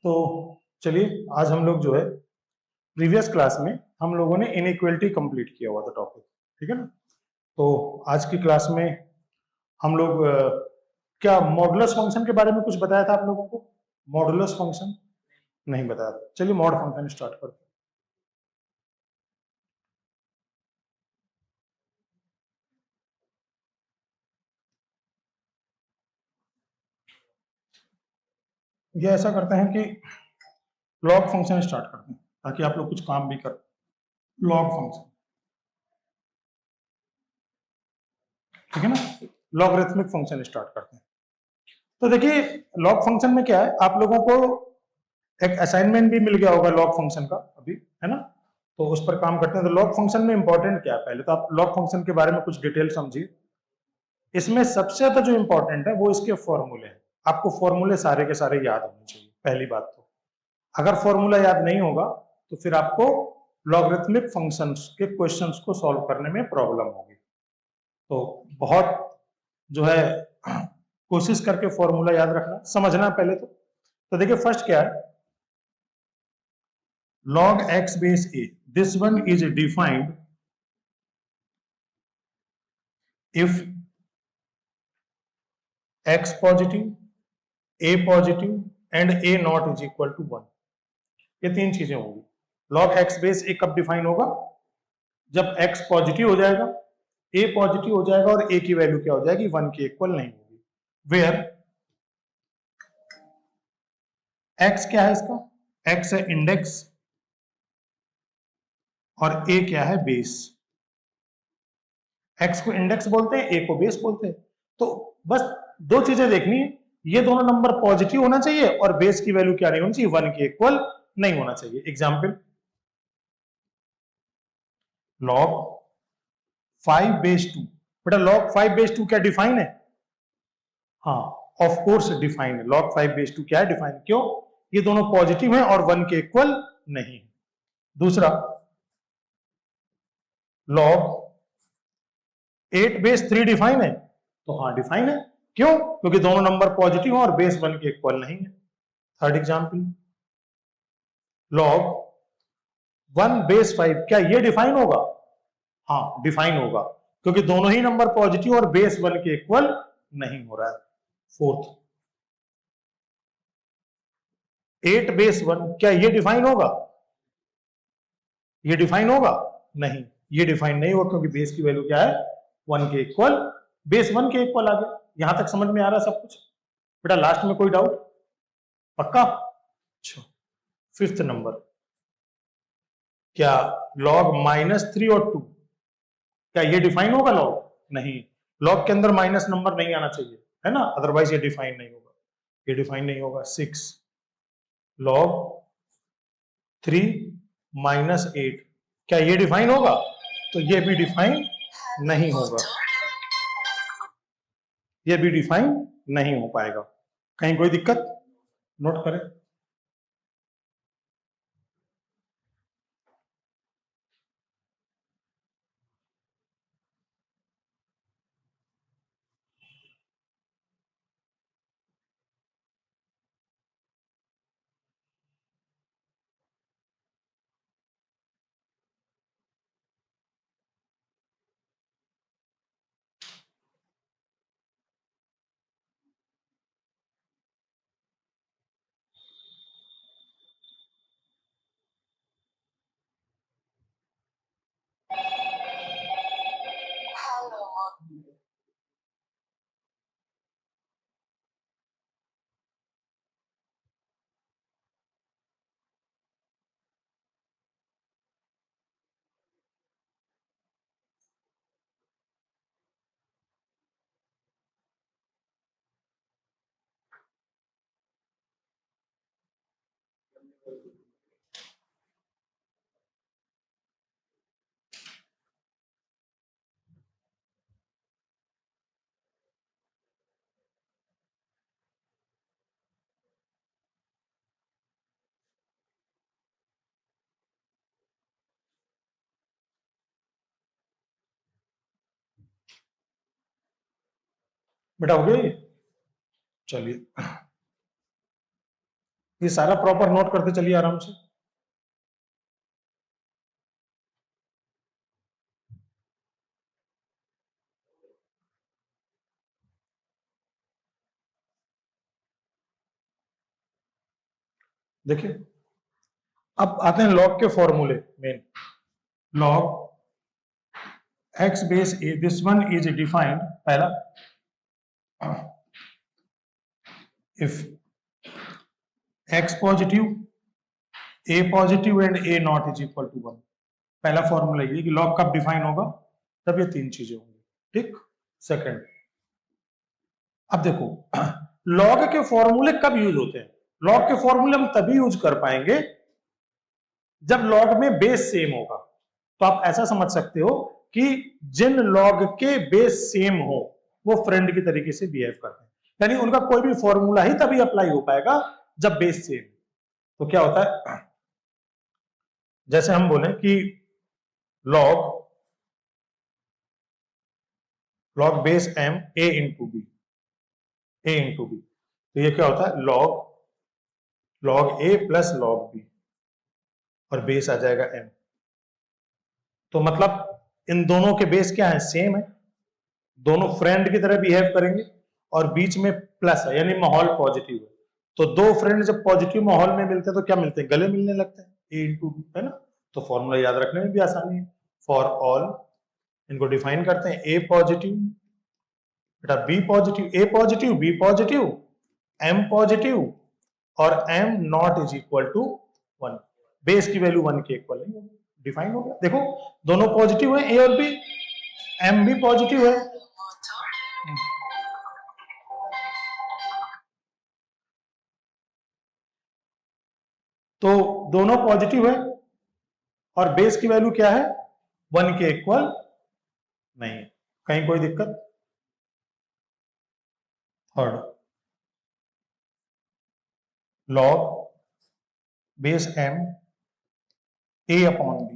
तो चलिए आज हम लोग जो है प्रीवियस क्लास में हम लोगों ने इनइक्वालिटी कंप्लीट किया हुआ था टॉपिक, ठीक है ना। तो आज की क्लास में हम लोग क्या मॉडुलस फंक्शन के बारे में कुछ बताया था आप लोगों को? मॉडुलस फंक्शन नहीं बताया था। चलिए मॉड फंक्शन स्टार्ट करते हैं। ये ऐसा करते हैं कि लॉग फंक्शन स्टार्ट करते हैं ताकि आप लोग कुछ काम भी कर। लॉग फंक्शन, ठीक है ना। लॉगरिथमिक फंक्शन स्टार्ट करते हैं। तो देखिए लॉग फंक्शन में क्या है, आप लोगों को एक असाइनमेंट भी मिल गया होगा लॉग फंक्शन का अभी, है ना। तो उस पर काम करते हैं। तो लॉग फंक्शन में इंपॉर्टेंट क्या है, पहले तो आप लॉग फंक्शन के बारे में कुछ डिटेल समझिए। इसमें सबसे ज्यादा जो इंपॉर्टेंट है वो इसके फॉर्मूले हैं। आपको फॉर्मूले सारे के सारे याद होने चाहिए, पहली बात तो। अगर फॉर्मूला याद नहीं होगा तो फिर आपको लॉगरिथमिक फंक्शंस के क्वेश्चंस को सॉल्व करने में प्रॉब्लम होगी। तो बहुत जो है कोशिश करके फॉर्मूला याद रखना, समझना पहले तो देखिए फर्स्ट क्या है, log x base a. This one is defined if x positive, a positive and a not is equal to 1. ये तीन चीजें होंगी। log x base a कब डिफाइन होगा? जब x पॉजिटिव हो जाएगा, a पॉजिटिव हो जाएगा और a की वैल्यू क्या हो जाएगी? 1 के इक्वल नहीं होगी। वेयर x क्या है इसका? x है इंडेक्स और a क्या है? बेस। x को इंडेक्स बोलते हैं, a को बेस बोलते हैं। तो बस दो चीजें देखनी है, ये दोनों नंबर पॉजिटिव होना चाहिए और बेस की वैल्यू क्या नहीं होनी चाहिए? 1 के इक्वल नहीं होना चाहिए। Example, log 5 base 2। बेटा log 5 बेस 2 क्या डिफाइन है? हाँ, ऑफ कोर्स डिफाइन है। log 5 बेस 2 क्या है? डिफाइन। क्यों? ये दोनों पॉजिटिव हैं और 1 के इक्वल नहीं। दूसरा, log 8 बेस 3 डिफाइन है? तो हाँ डिफाइन है। क्यों? क्योंकि दोनों नंबर पॉजिटिव हैं और बेस 1 के इक्वल नहीं है। थर्ड एग्जाम्पल, log 1 बेस 5 क्या ये डिफाइन होगा? हाँ डिफाइन होगा, क्योंकि दोनों ही नंबर पॉजिटिव और बेस 1 के इक्वल नहीं हो रहा है। फोर्थ, 8 बेस 1 क्या ये डिफाइन होगा? ये डिफाइन होगा? नहीं, ये डिफाइन नहीं होगा, क्योंकि बेस की वैल्यू क्या है? 1 के इक्वल। बेस 1 के इक्वल आ गया। यहां तक समझ में आ रहा है सब कुछ? बेटा लास्ट में कोई डाउट? पक्का? अच्छा, फिफ्थ नंबर, क्या log -3 और 2 क्या ये डिफाइन होगा? log नहीं, log के अंदर माइनस नंबर नहीं आना चाहिए, है ना, अदरवाइज ये डिफाइन नहीं होगा। ये डिफाइन नहीं होगा। 6, log 3 -8 क्या ये डिफाइन होगा? तो ये भी डिफाइन नहीं होगा, ये भी डिफाइन नहीं हो पाएगा। कहीं कोई दिक्कत? नोट करें। बेटा हो गया ये? चलिए ये सारा प्रॉपर नोट करते चलिए आराम से। देखिए अब आते हैं लॉग के फॉर्मूले main. Log x base A, this one is defined, पहला if x positive, a positive and a not is equal to 1। पहला फॉर्मूला ये कि लॉग कब डिफाइन होगा, तब ये तीन चीजें होंगी, ठीक। सेकंड, अब देखो लॉग के फॉर्मूले कब यूज होते हैं, लॉग के फॉर्मूले हम तभी यूज कर पाएंगे जब लॉग में बेस सेम होगा। तो आप ऐसा समझ सकते हो कि जिन लॉग के बेस सेम हो वो फ्रेंड की तरीके से बिहेव करते हैं, यानी उनका कोई भी फॉर्मूला ही तभी अप्लाई हो पाएगा जब बेस सेम। तो क्या होता है, जैसे हम बोले कि log log base m a into b, a into b, तो ये क्या होता है log a plus log b और बेस आ जाएगा m। तो मतलब इन दोनों के बेस क्या है, सेम है, दोनों फ्रेंड की तरह बिहेव करेंगे और बीच में प्लस है यानी माहौल पॉजिटिव है। तो दो फ्रेंड जब पॉजिटिव माहौल में मिलते हैं तो क्या मिलते हैं, गले मिलने लगते हैं, ए इंटू बी, है ना। तो फॉर्मूला याद रखने में भी आसानी है। फॉर ऑल, इनको डिफाइन करते हैं, ए पॉजिटिव, बेटा B positive, A positive, B positive, M positive और M not is equal to 1। Base की वैल्यू 1 के इक्वल नहीं होगी, डिफाइन हो गया। देखो दोनों पॉजिटिव है, ए और बी, एम भी पॉजिटिव है, तो दोनों पॉजिटिव है और बेस की वैल्यू क्या है, 1 के इक्वल नहीं है। कहीं कोई दिक्कत? Third, log base M A upon B,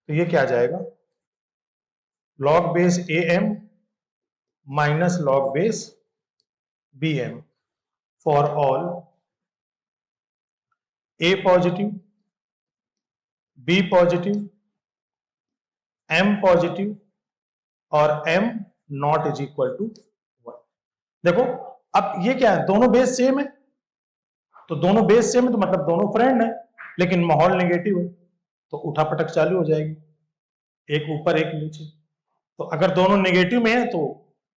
तो ये क्या आ जाएगा, log base A M minus log base B M for all A positive, B positive, M positive और M not is equal to 1। देखो अब ये क्या है, दोनों बेस सेम है, तो दोनों बेस सेम है तो मतलब दोनों फ्रेंड है, लेकिन माहौल नेगेटिव है तो उठापटक चालू हो जाएगी, एक ऊपर एक नीचे। तो अगर दोनों नेगेटिव में है तो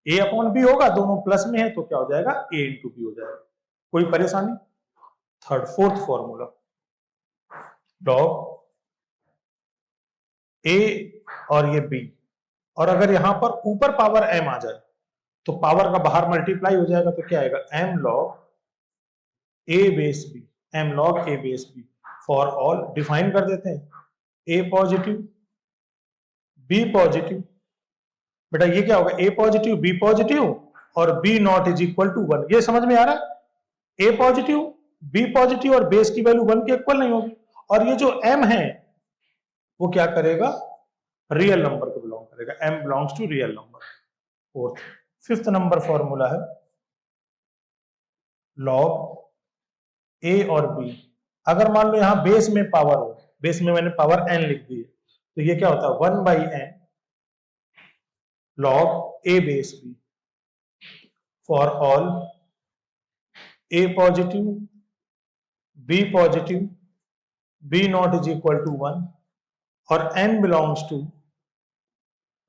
ए अपॉन बी होगा, दोनों प्लस में है तो क्या हो जाएगा, ए इंटू बी हो जाएगा। कोई परेशानी? Third, fourth formula, log a और ये बी, और अगर यहां पर ऊपर पावर एम आ जाए तो पावर का बाहर मल्टीप्लाई हो जाएगा, तो क्या आएगा, m log a base B, m log a base b for all, define कर देते हैं, ए पॉजिटिव, बी पॉजिटिव, बेटा ये क्या होगा, ए पॉजिटिव, बी पॉजिटिव और b not is equal to 1। ये समझ में आ रहा है, ए पॉजिटिव, बी पॉजिटिव और बेस की वैल्यू 1 के इक्वल नहीं होगी, और ये जो एम है वो क्या करेगा, रियल नंबर को बिलोंग करेगा, m belongs to real number. Fourth, fifth number formula है लॉग ए और बी, अगर मान लो यहां बेस में पावर हो, बेस में मैंने पावर एन लिख दी है, तो ये क्या होता है, 1 by n log a base b for all A positive, B positive, b not is equal to 1 और n belongs to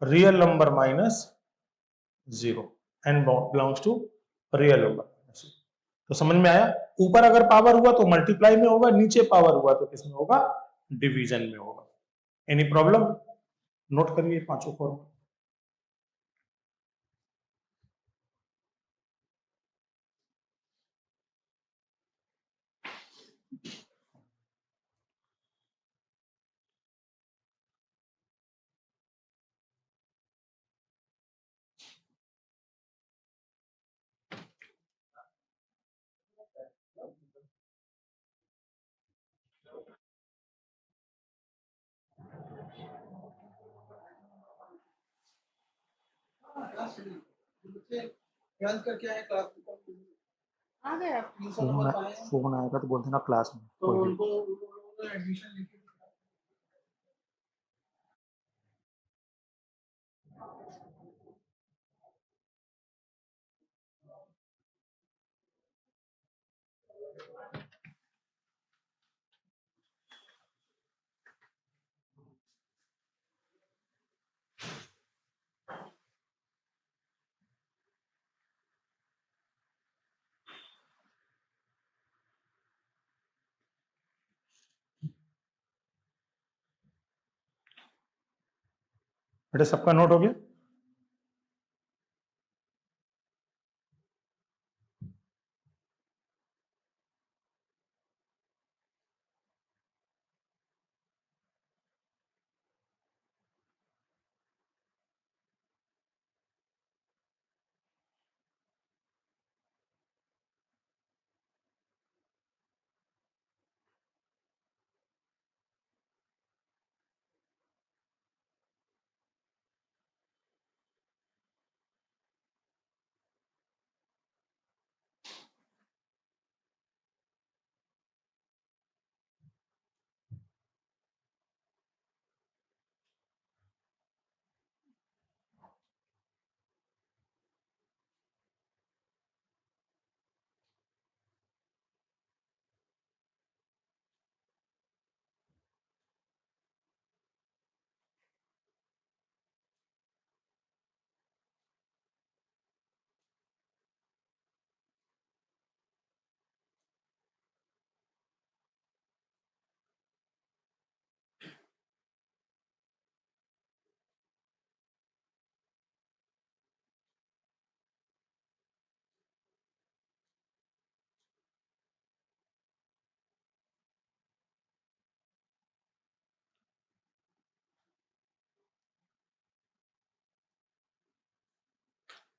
real number minus 0, n belongs to real number minus 0। तो समझ में आया, ऊपर अगर पावर हुआ तो मल्टीप्लाई में होगा, नीचे पावर हुआ तो किसमें होगा, डिवीजन में होगा। Any problem? नोट करिए पांचों फॉर्मूला। क्लास शेड्यूल बच्चे ट्वेल्थ करके आए क्लास आ गया फोन आएगा तो बोलते ना क्लास में तो कोई भी। उनको एडमिशन लेके बेटा सबका नोट हो गया?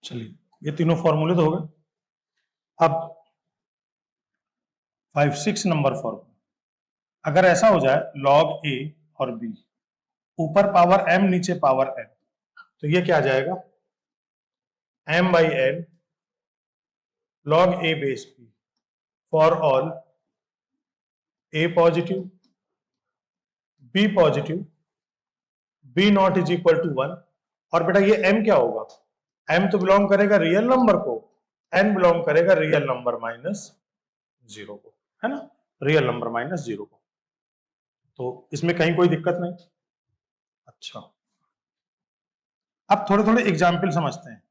चलिए, ये तीनों फॉर्मूले तो हो गए। अब 5-6 नंबर फॉर्मूला, अगर ऐसा हो जाए log a और b, ऊपर पावर m नीचे पावर n, तो ये क्या आ जाएगा? m by n log a base b for all a positive, b positive, b not is equal to 1। और बेटा ये m क्या होगा? m तो बिलोंग करेगा रियल नंबर को, n बिलोंग करेगा रियल नंबर माइनस 0 को, है ना? रियल नंबर माइनस 0 को। तो इसमें कहीं कोई दिक्कत नहीं। अच्छा, अब थोड़े थोड़े एग्जाम्पल समझते हैं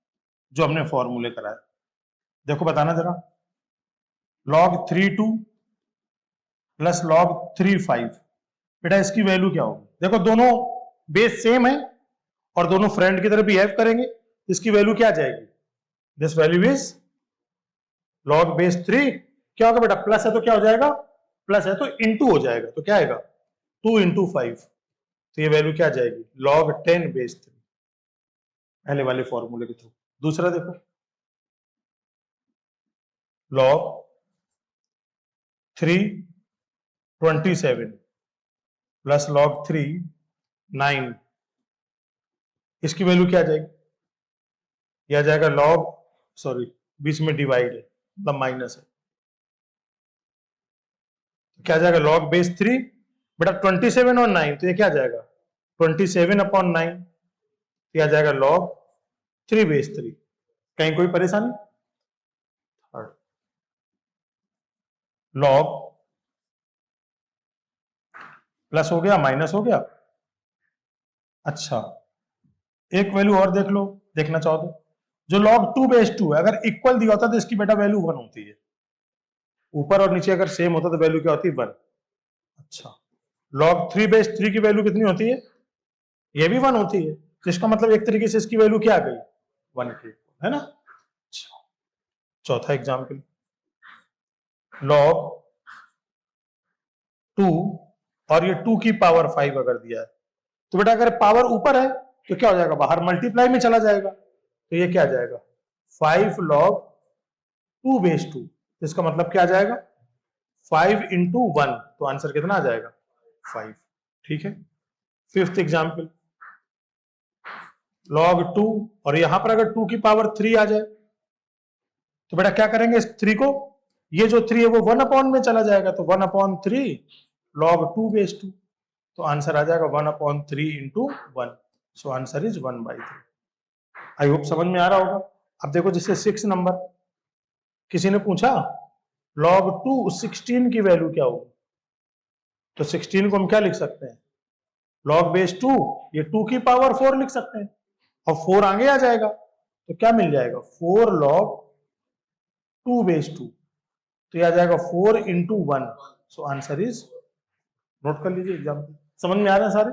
जो हमने फॉर्मूले कराए। देखो बताना जरा, log 3 2 प्लस log 3 5, बेटा इसकी वैल्यू क्या होगी? देखो दोनों बेस सेम है और दोनों फ्रेंड की तरह बिहेव करेंगे, इसकी वैल्यू क्या आ जाएगी? This value is log base 3, क्या होगा बेटा? प्लस है तो क्या हो जाएगा? प्लस है तो इंटू हो जाएगा, तो क्या आएगा? 2 इंटू 5, तो ये वैल्यू क्या आ जाएगी? log 10 बेस 3, पहले वाले फॉर्मूले के थ्रू। दूसरा देखो, log 3 27 प्लस log 3 9, इसकी वैल्यू क्या आ जाएगी? ये आ जाएगा log, सॉरी बीच में डिवाइड है मतलब माइनस है, तो क्या आ जाएगा? log बेस 3, बेटा 27 और 9, तो ये क्या आ जाएगा? 27 अपॉन 9, ये आ जाएगा log 3 बेस 3। कहीं कोई परेशानी? थर्ड, log प्लस हो गया माइनस हो गया। अच्छा, एक वैल्यू और देख लो, देखना चाहो तो, जो log 2 बेस 2 है, अगर इक्वल दिया होता तो इसकी बेटा वैल्यू 1 होती है, ऊपर और नीचे अगर सेम होता तो वैल्यू क्या होती है? 1। अच्छा, log 3 बेस 3 की वैल्यू कितनी होती है? ये भी 1 होती है, तो इसका मतलब एक तरीके से इसकी वैल्यू क्या आ गई? 1 की, है ना? अच्छा, चौथा एग्जाम्पल, log 2 और ये 2 की पावर 5 अगर दिया है, तो बेटा अगर पावर ऊपर है तो क्या हो जाएगा? बाहर मल्टीप्लाई में चला जाएगा, तो ये क्या आ जाएगा? 5 log 2 बेस 2, तो इसका मतलब क्या आ जाएगा? 5 इंटू 1, तो आंसर कितना आ जाएगा? 5। ठीक है। फिफ्थ एग्जाम्पल, log 2 और यहां पर अगर 2 की पावर 3 आ जाए, तो बेटा क्या करेंगे? इस 3 को ये जो 3 है वो 1 में चला जाएगा, तो 1/3 log 2 base 2, तो आंसर आ जाएगा 1/3 into 1, so answer is 1/3। I hope समझ में आ रहा होगा। अब देखो जैसे 6 नंबर, किसी ने पूछा log 2 16 की वैल्यू क्या होगी, तो 16 को हम क्या लिख सकते हैं, log base 2, ये 2 की पावर 4 लिख सकते हैं, और 4 आगे आ जाएगा, तो क्या मिल जाएगा 4 log 2 base 2, तो ये आ जाएगा 4 into 1, so answer is, note कर लीजिए एग्जाम्पल। समझ में आ रहे हैं सारे?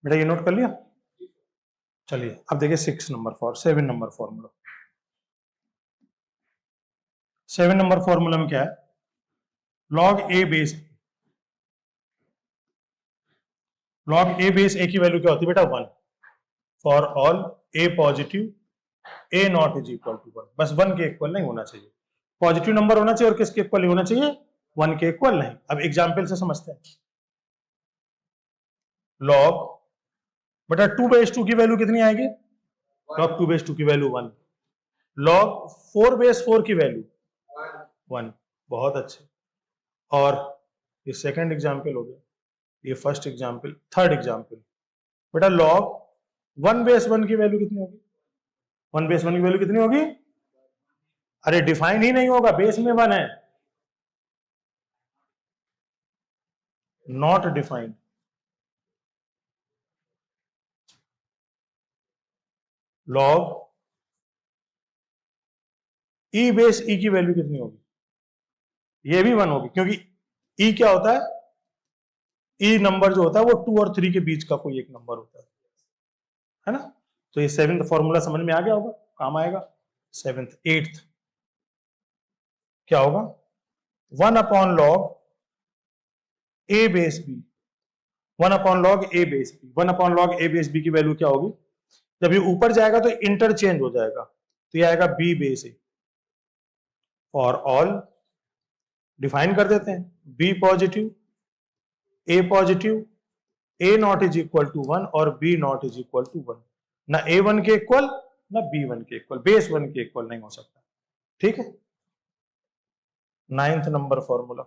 बेटा ये नोट कर लिया। चलिए अब देखिए 7 नंबर फॉर्मूला। 7 नंबर फॉर्मूला में क्या है, log a base, log a base a की वैल्यू क्या होती है बेटा 1, for all a positive a not is equal to 1, बस 1 के इक्वल नहीं होना चाहिए, पॉजिटिव नंबर होना चाहिए और किसके इक्वल नहीं होना चाहिए, 1 के इक्वल नहीं। अब एग्जाम्पल से समझते हैं। log बेटा 2 बेस 2 की वैल्यू कितनी आएगी, log 2 बेस 2 की वैल्यू 1, log 4 बेस 4 की वैल्यू 1, बहुत अच्छे। और ये सेकंड एग्जाम्पल हो गया, ये फर्स्ट एग्जाम्पल। थर्ड एग्जाम्पल बेटा log 1 बेस 1 की वैल्यू कितनी होगी, 1 बेस 1 की वैल्यू कितनी होगी, अरे डिफाइन ही नहीं होगा, बेस में 1 है, not defined. log e base e की वैल्यू कितनी होगी, ये भी 1 होगी, क्योंकि e क्या होता है, e नंबर जो होता है वो 2 और 3 के बीच का कोई एक नंबर होता है ना। तो ये 7th फॉर्मूला समझ में आ गया होगा, काम आएगा। 7th 8th क्या होगा, 1/log a base b, 1/log a base b, 1/log a base b की वैल्यू क्या होगी, जब ये ऊपर जाएगा तो इंटरचेंज हो जाएगा, तो ये आएगा b base a, for all define कर देते हैं, b positive a positive a not is equal to 1 और b not is equal to 1, ना a 1 के इक्वल ना b 1 के इक्वल, बेस 1 के इक्वल नहीं हो सकता, ठीक है। 9th नंबर फॉर्मूला,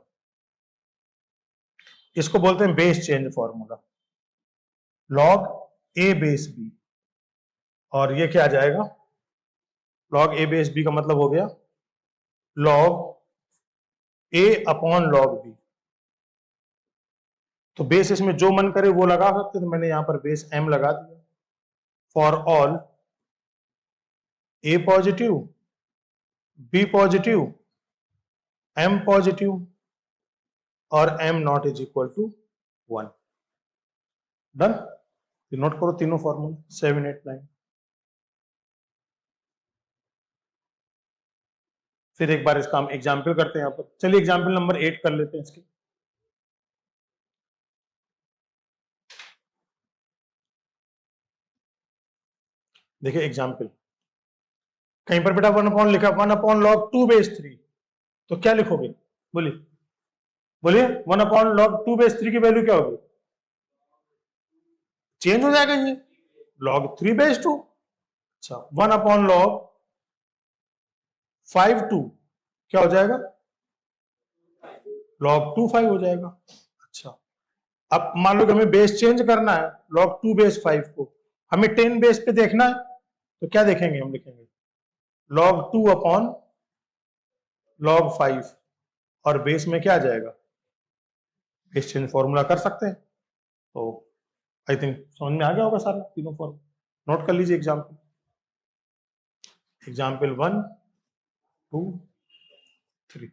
इसको बोलते हैं base change formula, log a base b, और ये क्या आ जाएगा, log a बेस b का मतलब हो गया log a upon log b, तो बेस इसमें जो मन करे वो लगा सकते, तो मैंने यहां पर बेस m लगा दिया। For all a positive, b positive, m positive और m not is equal to 1। Done. नोट करो तीनों फॉर्मूला 7, 8, 9। फिर एक बार इसका हम एग्जाम्पल करते हैं यहाँ पर। चलिए एग्जाम्पल नंबर 8 कर लेते हैं इसके। देखिए एग्जाम्पल, कहीं पर बेटा 1 अपॉन लिखा, 1/log2/3, तो क्या लिखोगे? बोलिए बोलिए, 1/log2/3 की वैल्यू क्या होगी? चेंज हो जाएगा ये, log3/2। अच्छा, 1/log5/2 क्या हो जाएगा? log2/5 हो जाएगा। अच्छा, अब मान लो कि हमें बेस चेंज करना है log2/5 को, हमें 10 बेस पे देखना है, तो क्या देखेंगे? हम लिखेंगे log2/log5 और बेस में क्या आ जाएगा? बेस चेंज फॉर्मूला कर सकते हैं। तो आई थिंक समझ में आ गया होगा सारा तीनों फॉर्मूला। नोट कर लीजिए एग्जाम्पल 1, 2, 3।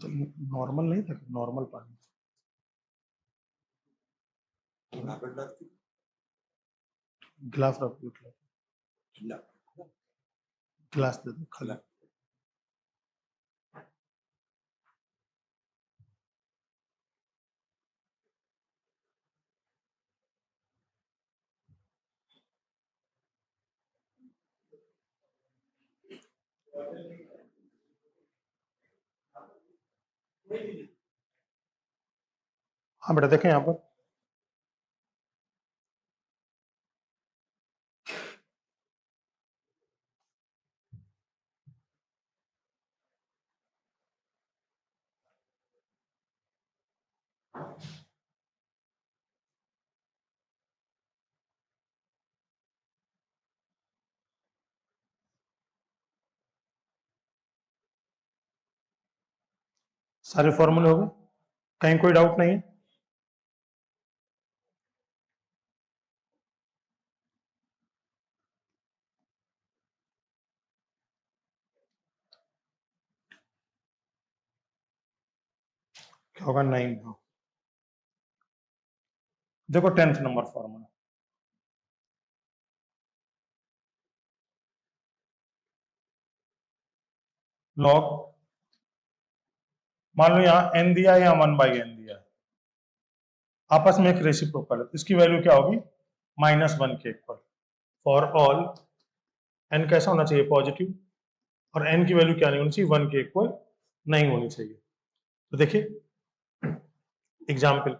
तो नॉर्मल नहीं था, नॉर्मल पानी गिलास रख दो, गिलास दे दो खाली। हाँ बेटा देखें यहाँ पर, सारे फॉर्मूले हो गए, कहीं कोई डाउट नहीं है? क्या होगा? 9। देखो 10th नंबर फॉर्मूला, लॉग, मान लो यहाँ n दिया है या 1/n दिया है, आपस में एक रेसिप्रोकल है, इसकी वैल्यू क्या होगी? -1 के इक्वल। फॉर ऑल n कैसा होना चाहिए? पॉजिटिव, और n की वैल्यू क्या नहीं होनी चाहिए? 1 के इक्वल नहीं होनी चाहिए। तो देखिए एग्जाम्पल,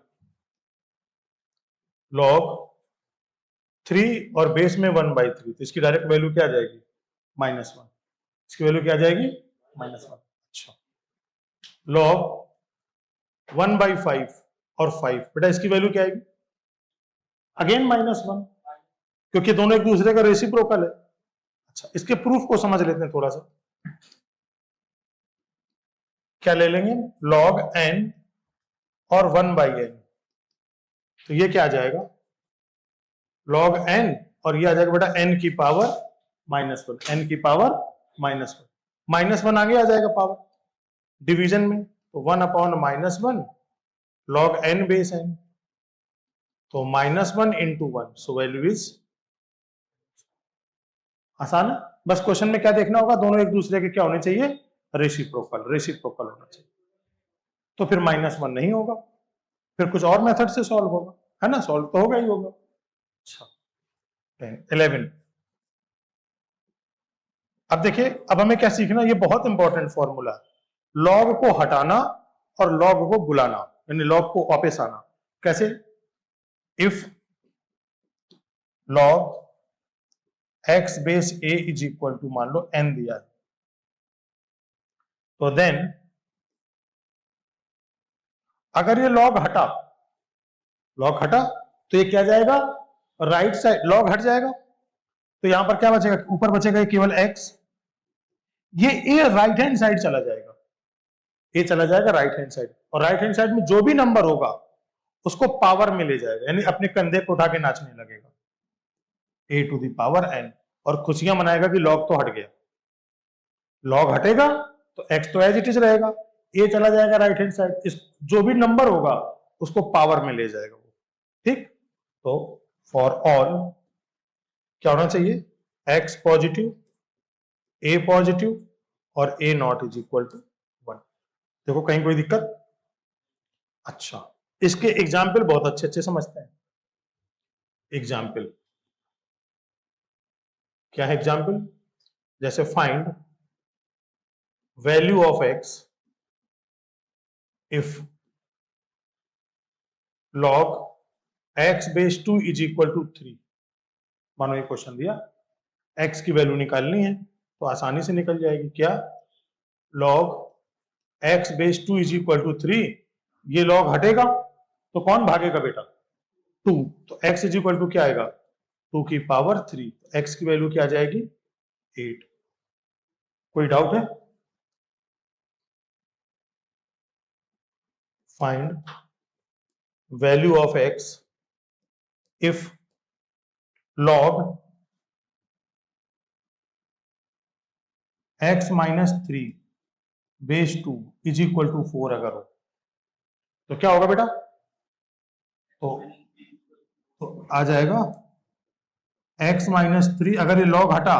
log 3 और बेस में 1/3, तो इसकी डायरेक्ट वैल्यू क्या आ जाएगी? -1। इसकी वैल्यू क्या आ जाएगी? -1। अच्छा, log 1/5 और 5, बेटा इसकी वैल्यू क्या आएगी? अगेन -1, क्योंकि दोनों एक दूसरे का रेसिप्रोकल है। अच्छा, इसके प्रूफ को समझ लेते हैं थोड़ा सा। क्या ले लेंगे? log n और 1/n, तो ये क्या आ जाएगा? log n, और ये आ जाएगा बेटा n की पावर -1, n की पावर -1, -1 आगे आ जाएगा पावर डिवीजन में, तो 1/-1 log n बेस n, तो -1 इंटू 1, सो वैल्यू इज, आसान है। बस क्वेश्चन में क्या देखना होगा, दोनों एक दूसरे के क्या होने चाहिए, रेसिप्रोकल, रेसिप्रोकल होना चाहिए, तो फिर -1 नहीं होगा, फिर कुछ और मेथड से सॉल्व होगा, है ना, सॉल्व तो होगा ही होगा। अच्छा 11, अब देखिए, अब हमें क्या सीखना, ये बहुत इंपॉर्टेंट फॉर्मूला है, लॉग को हटाना और लॉग को बुलाना, यानी लॉग को वापस आना, कैसे, if log x base a is equal to, मान लो n दिया है, तो देन अगर ये लॉग हटा, लॉग हटा तो ये क्या जाएगा, राइट साइड, लॉग हट जाएगा, तो यहां पर क्या बचेगा, ऊपर बचेगा केवल x, ये a राइट हैंड साइड चला जाएगा, ये चला जाएगा राइट हैंड साइड, और राइट हैंड साइड में जो भी नंबर होगा उसको पावर में ले जाएगा, यानी अपने कंधे को उठा के नाचने लगेगा, a to the power n, और खुशियां मनाएगा कि लॉग तो हट गया, लॉग हटेगा तो x तो एज इट इज रहेगा, a चला जाएगा राइट हैंड साइड, इस जो भी नंबर होगा उसको पावर में ले जाएगा वो, ठीक। तो फॉर ऑल क्या होना चाहिए, x पॉजिटिव, a पॉजिटिव और a not is equal to 1। देखो कहीं कोई दिक्कत, अच्छा इसके एग्जाम्पल बहुत अच्छे अच्छे समझते हैं, एग्जाम्पल क्या है, एग्जाम्पल जैसे find value of x if log x base 2 is equal to 3, मानो ये क्वेश्चन दिया, x की वैल्यू निकालनी है तो आसानी से निकल जाएगी, क्या, log x base 2 is equal to 3, ये log हटेगा तो कौन भागेगा बेटा, 2, तो x इज इक्वल टू क्या आएगा, 2 की पावर 3, x की वैल्यू क्या आ जाएगी, 8। कोई डाउट है, find value of x if log x minus 3 base 2 is equal to 4 अगर हो तो क्या होगा बेटा, तो आ जाएगा x माइनस 3, अगर ये log हटा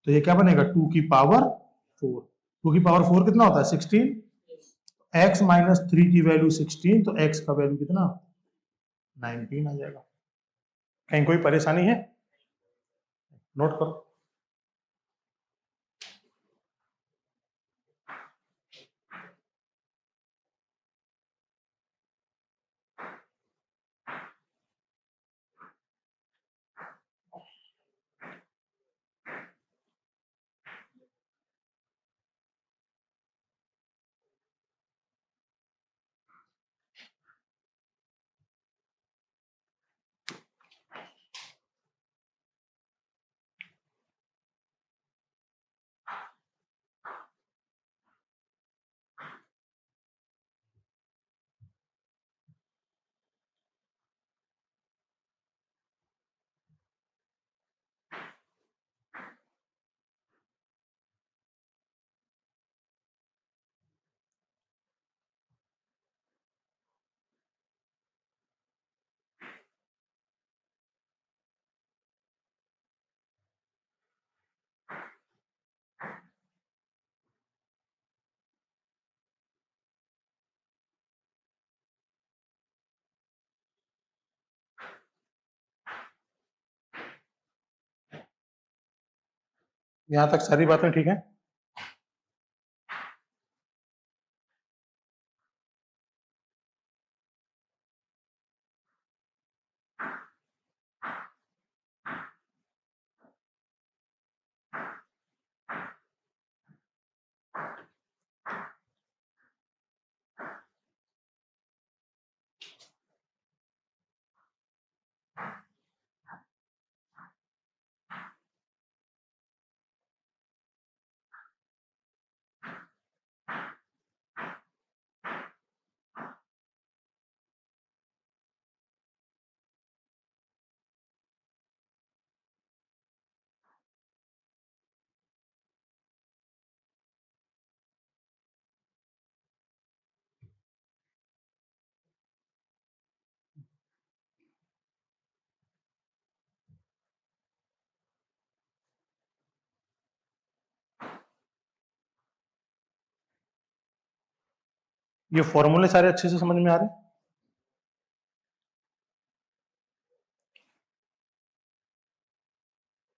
तो ये क्या बनेगा, 2 की पावर 4, 2 की पावर 4 कितना होता है, 16, x माइनस 3 की वैल्यू 16, तो x का वैल्यू कितना, 19 आ जाएगा। कहीं कोई परेशानी है, नोट करो। यहां तक सारी बातें ठीक है, ये फॉर्मूले सारे अच्छे से समझ में आ रहे हैं?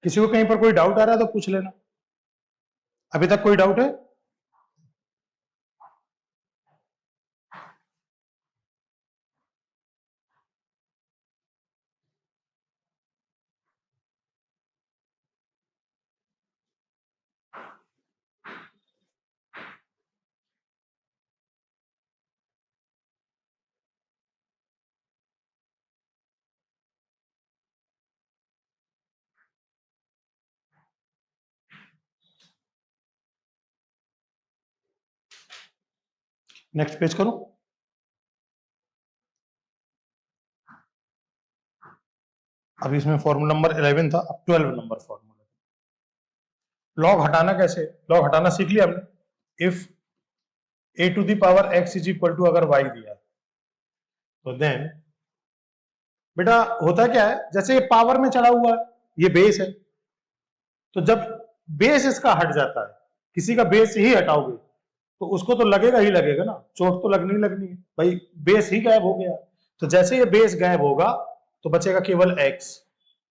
किसी को कहीं पर कोई डाउट आ रहा है तो पूछ लेना। अभी तक कोई डाउट है? नेक्स्ट पेज करो। अभी इसमें फॉर्मूला नंबर 11 था, अब 12 नंबर फॉर्मूला। लॉग हटाना कैसे? लॉग हटाना सीख लिया हमने। If a to the power x is equal to अगर y दिया तो देन बेटा होता क्या है, जैसे ये पावर में चढ़ा हुआ है, ये बेस है, तो जब बेस इसका हट जाता है, किसी का बेस ही हटाओगे तो उसको तो लगेगा ही लगेगा ना, चोट तो लगनी ही लगनी है भाई, बेस ही गायब हो गया। तो जैसे ये बेस गायब होगा तो बचेगा केवल x।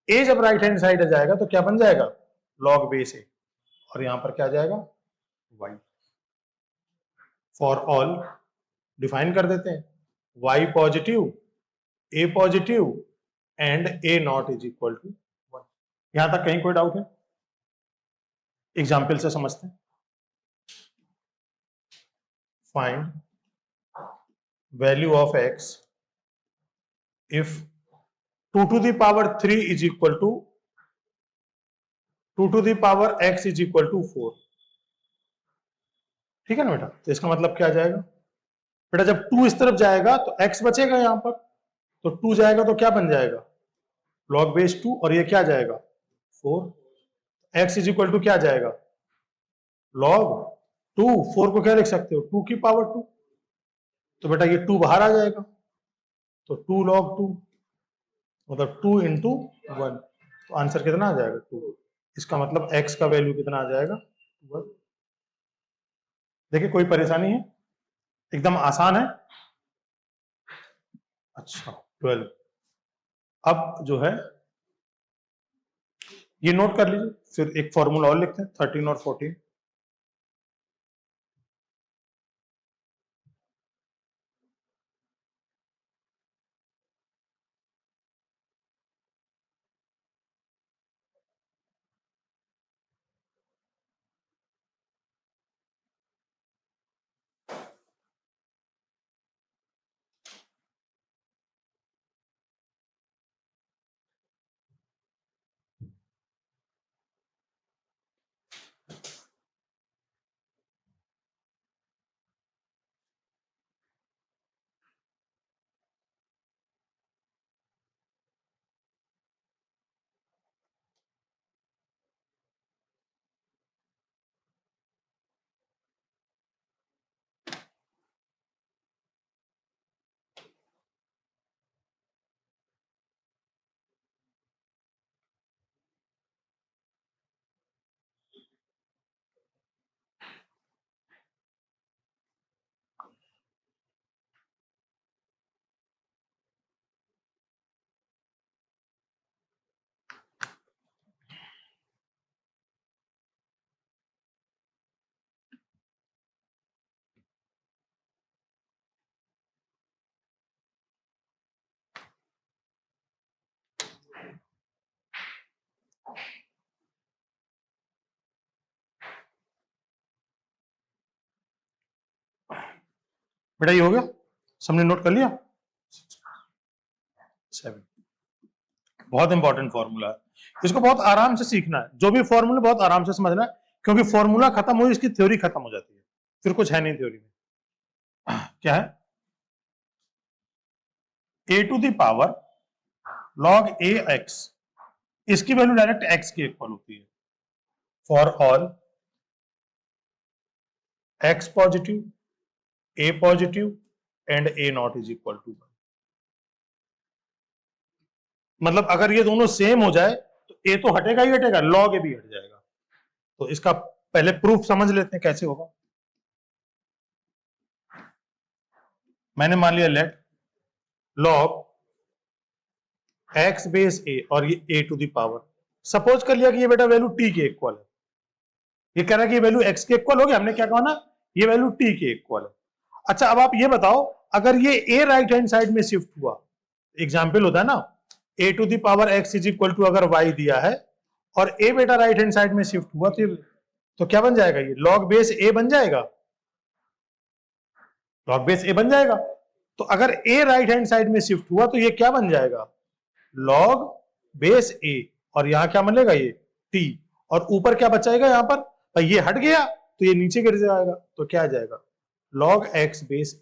a जब राइट हैंड साइड आ जाएगा तो क्या बन जाएगा? लॉग बेस a, और यहां पर क्या आ जाएगा? y। फॉर ऑल डिफाइन कर देते हैं, y positive, a positive and a not is equal to 1। यहां तक कहीं कोई डाउट है? एग्जाम्पल से समझते हैं। Find value of x if 2 to the power 3 is equal to 2 to the power x is equal to 4। ठीक है ना बेटा? तो इसका मतलब क्या आ जाएगा बेटा, जब 2 इस तरफ जाएगा तो x बचेगा यहां पर, तो 2 जाएगा तो क्या बन जाएगा? लॉग बेस 2, और ये क्या जाएगा? 4। x इज इक्वल टू क्या जाएगा? लॉग 2। 4 को क्या लिख सकते हो? 2 की पावर 2। तो बेटा ये 2 बाहर आ जाएगा, तो 2 लॉग 2 मतलब 2 इंटू 1। तो आंसर कितना आ जाएगा? 2। इसका मतलब x का वैल्यू कितना आ जाएगा? 1। देखिए कोई परेशानी है? एकदम आसान है। अच्छा 12। अब जो है ये नोट कर लीजिए, फिर एक फॉर्मूला और लिखते हैं 13 और 14। बेटा ये हो गया, सबने नोट कर लिया? 7 बहुत इंपॉर्टेंट फॉर्मूला है, इसको बहुत आराम से सीखना है। जो भी फॉर्मूला बहुत आराम से समझना है, क्योंकि फॉर्मूला खत्म हो इसकी थ्योरी खत्म हो जाती है, फिर कुछ है नहीं थ्योरी में। क्या है? a to the power log a x, इसकी वैल्यू डायरेक्ट x के इक्वल होती है। For all x positive, a positive and a not is equal to 1। मतलब अगर ये दोनों सेम हो जाए तो a तो हटेगा ही हटेगा, log a भी हट जाएगा। तो इसका पहले प्रूफ समझ लेते हैं कैसे होगा। मैंने मान लिया let log x base a और ये a to the power, suppose कर लिया कि ये बेटा वैल्यू t के इक्वल है, ये कह रहा है कि ये वैल्यू x के इक्वल हो गया, हमने क्या कहा ना, ये वैल्यू t के इक्वल है। अच्छा अब आप ये बताओ, अगर ये a राइट हैंड साइड में शिफ्ट हुआ, एग्जाम्पल होता है ना, a to the power x is equal to अगर y दिया है और a बेटा राइट हैंड साइड में शिफ्ट हुआ, तो क्या बन जाएगा, ये लॉग बेस a बन जाएगा, लॉग बेस a बन जाएगा। तो अगर a राइट हैंड साइड में शिफ्ट हुआ तो ये क्या बन जाएगा, लॉग बेस a, और यहां क्या बनेगा, ये t, और ऊपर क्या बचाएगा, यहां पर भाई ये हट गया तो ये नीचे गिर जाएगा, तो क्या आ जाएगा, log x base,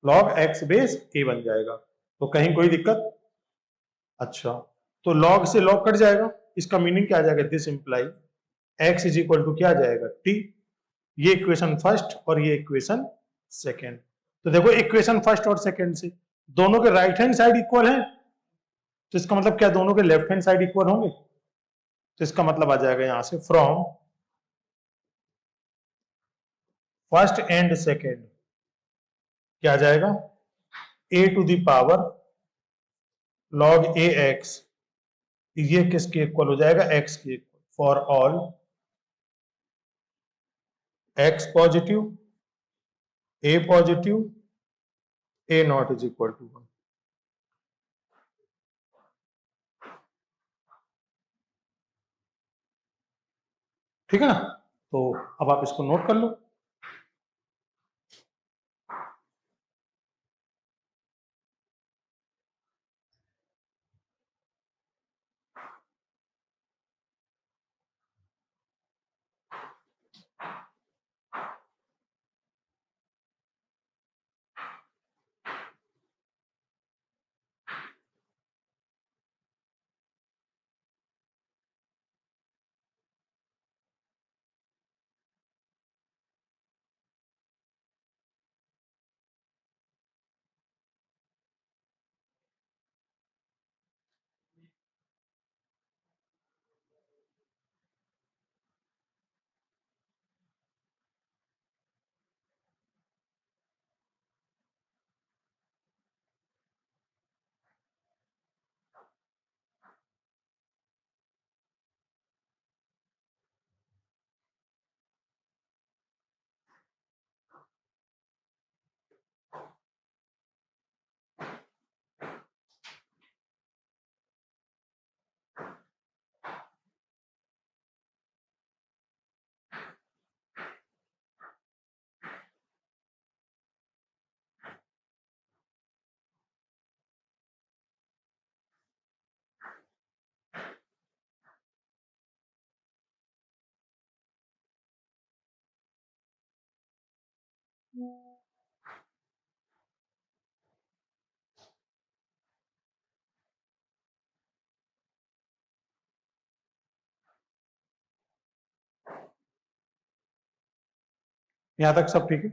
log x base a बन जाएगा। तो कहीं कोई दिक्कत, अच्छा तो लॉग से लॉग कट जाएगा, इसका मीनिंग क्या आ जाएगा, this imply x is equal to क्या आ जाएगा, t। ये इक्वेशन फर्स्ट और ये इक्वेशन सेकेंड। तो देखो इक्वेशन फर्स्ट और सेकेंड से दोनों के राइट हैंड साइड इक्वल है, तो इसका मतलब क्या, दोनों के लेफ्ट हैंड साइड इक्वल होंगे, तो इसका मतलब आ जाएगा यहां से फ्रॉम फर्स्ट एंड सेकेंड क्या आ जाएगा, a to the power log a x, ये किसके इक्वल हो जाएगा, x के equal, for all x positive a positive a not is equal to 1। ठीक है ना, तो अब आप इसको नोट कर लो। यहां तक सब ठीक है।